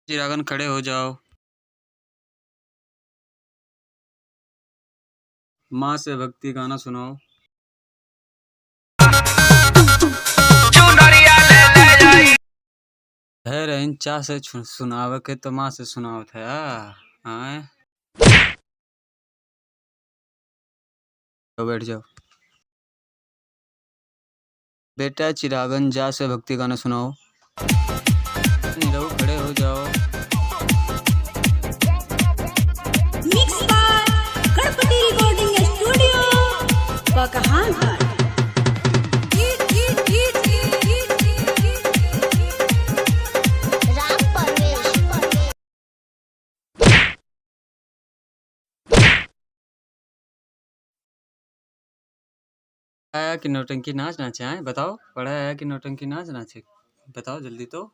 चिरागन खड़े हो जाओ। माँ से भक्ति गाना सुनाओ। है रहीन चा से सुनावे के तो माँ से सुनावत है हाँ। तो बैठ जाओ बेटा। चिरागन जा से भक्ति गाना सुनाओ। नीरव खड़े हो जाओ। Mix by Ganpati recording studio पकहान। आया कि नौटंकी नाच नाचे आए बताओ। पढ़ा है कि नौटंकी नाच नाचे बताओ जल्दी तो।